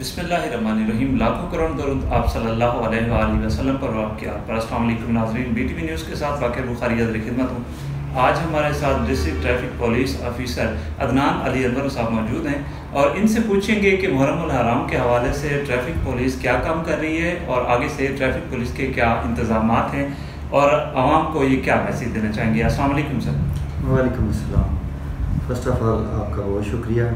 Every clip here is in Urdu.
بسم اللہ الرحمن الرحیم، لاکھوں کروڑ درود آپ صلی اللہ علیہ وآلہ وسلم پر اور آپ کے آپ پر۔ السلام علیکم ناظرین، بی ٹی وی نیوز کے ساتھ باقر بخاری حاضر خدمت ہوں۔ آج ہمارے ساتھ district traffic police officer Adnan Ali Anwar sahab موجود ہیں اور ان سے پوچھیں گے کہ محرم الحرام کے حوالے سے ٹریفک پولیس کیا کام کر رہی ہے اور آگے سے ٹریفک پولیس کے کیا انتظامات ہیں اور عوام کو یہ کیا میسیج دینا چاہیں گے۔ السلام علیکم سر۔ وعلیکم السلام۔ فرسٹ آف آل آپ کا بہت شکریہ۔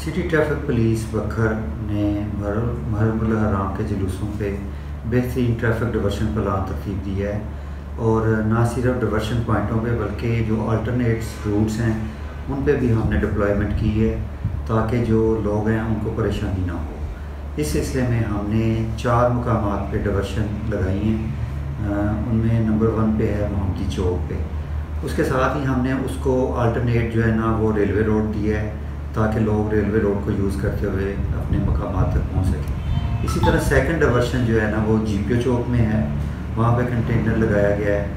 سٹی ٹریفک پولیس بکھر نے محرم الحرام کے جلوسوں پہ بہترین ٹریفک ڈیورشن پلان ترتیب دیا ہے، اور نہ صرف ڈیورشن پوائنٹوں پہ بلکہ جو آلٹرنیٹس روٹس ہیں ان پہ بھی ہم نے ڈپلائمنٹ کی ہے تاکہ جو لوگ ہیں ان کو پریشانی نہ ہو۔ اس سلسلے میں ہم نے 4 مقامات پہ ڈیورشن لگائی ہیں۔ ان میں نمبر 1 پہ ہے محمدی چوک پہ۔ اس کے ساتھ ہی ہم نے اس کو آلٹرنیٹ جو ہے نا وہ ریلوے روڈ دیا ہے تاکہ لوگ ریلوے روڈ کو یوز کرتے ہوئے اپنے مقامات تک پہنچ سکیں۔ اسی طرح سیکنڈ ڈیورشن جو ہے نا وہ جی پی او چوک میں ہے، وہاں پہ کنٹینر لگایا گیا ہے،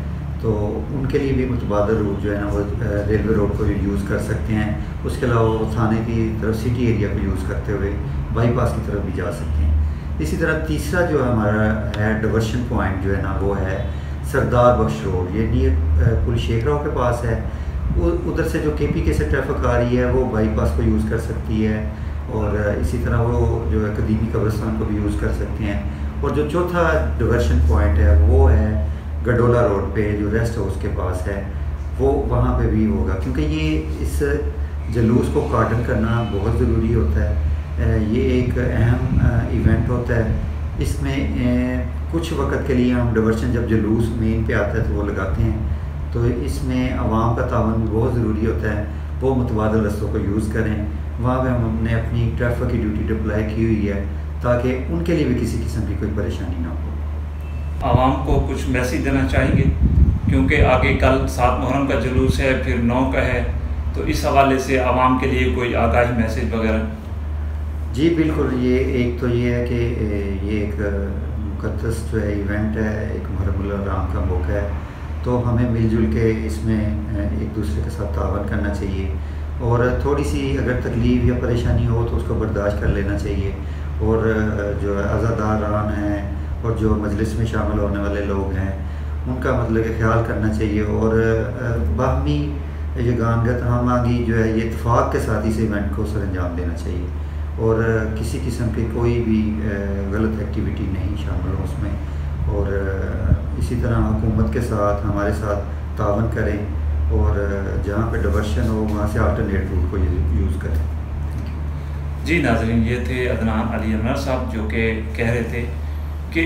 تو ان کے لیے بھی متبادل روٹ جو ہے نا وہ ریلوے روڈ کو یوز کر سکتے ہیں۔ اس کے علاوہ وہ تھانے کی طرف سٹی ایریا کو یوز کرتے ہوئے بائی پاس کی طرف بھی جا سکتے ہیں۔ اسی طرح تیسرا جو ہمارا ہے ڈیورشن پوائنٹ جو ہے نا وہ ہے سردار بخش روڈ، یہ نیئر پل شیخ راؤ کے پاس ہے۔ ادھر سے جو کے پی کے سے ٹریفک آ رہی ہے وہ بائی پاس کو یوز کر سکتی ہے، اور اسی طرح وہ جو ہے قدیمی قبرستان کو بھی یوز کر سکتے ہیں۔ اور جو چوتھا ڈیورشن پوائنٹ ہے وہ ہے گڈولا روڈ پہ جو ریسٹ ہاؤس کے پاس ہے، وہ وہاں پہ بھی ہوگا، کیونکہ یہ اس جلوس کو کارڈن کرنا بہت ضروری ہوتا ہے۔ یہ ایک اہم ایونٹ ہوتا ہے۔ اس میں کچھ وقت کے لیے ہم ڈیورشن جب جلوس مین پہ آتا ہے تو وہ لگاتے ہیں، تو اس میں عوام کا تعاون بھی بہت ضروری ہوتا ہے، وہ متبادل رستوں کو یوز کریں۔ وہاں پہ ہم نے اپنی ٹریفک کی ڈیوٹی اپلائی کی ہوئی ہے تاکہ ان کے لیے بھی کسی قسم کی کوئی پریشانی نہ ہو۔ عوام کو کچھ میسیج دینا چاہیں گے کیونکہ آگے کل 7 محرم کا جلوس ہے، پھر 9 کا ہے، تو اس حوالے سے عوام کے لیے کوئی آگاہی میسیج وغیرہ؟ جی بالکل، یہ تو یہ ہے کہ یہ ایک مقدس جو ہے ایونٹ ہے، ایک محرم الحرام کا موقع ہے، تو ہمیں مل جل کے اس میں ایک دوسرے کے ساتھ تعاون کرنا چاہیے، اور تھوڑی سی اگر تکلیف یا پریشانی ہو تو اس کو برداشت کر لینا چاہیے، اور جو عزاداران ہیں اور جو مجلس میں شامل ہونے والے لوگ ہیں ان کا مطلب کہ خیال کرنا چاہیے، اور باہمی یگانگت ہم آہنگی جو ہے یہ اتفاق کے ساتھ اس ایونٹ کو سر انجام دینا چاہیے، اور کسی قسم کی کوئی بھی غلط ایکٹیویٹی نہیں شامل ہو اس میں، اور اسی طرح حکومت کے ساتھ ہمارے ساتھ تعاون کریں، اور جہاں پہ ڈیورشن ہو وہاں سے آلٹرنیٹ روٹ کو یوز کریں۔ جی ناظرین، یہ تھے عدنان علی انور صاحب جو کہ کہہ رہے تھے کہ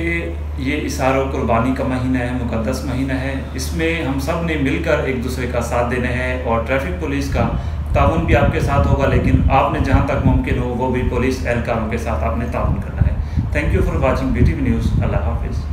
یہ اثار و قربانی کا مہینہ ہے، مقدس مہینہ ہے، اس میں ہم سب نے مل کر ایک دوسرے کا ساتھ دینا ہے، اور ٹریفک پولیس کا تعاون بھی آپ کے ساتھ ہوگا، لیکن آپ نے جہاں تک ممکن ہو وہ بھی پولیس اہلکاروں کے ساتھ آپ نے تعاون کرنا ہے۔ Thank you for watching B T V news. اللہ حافظ۔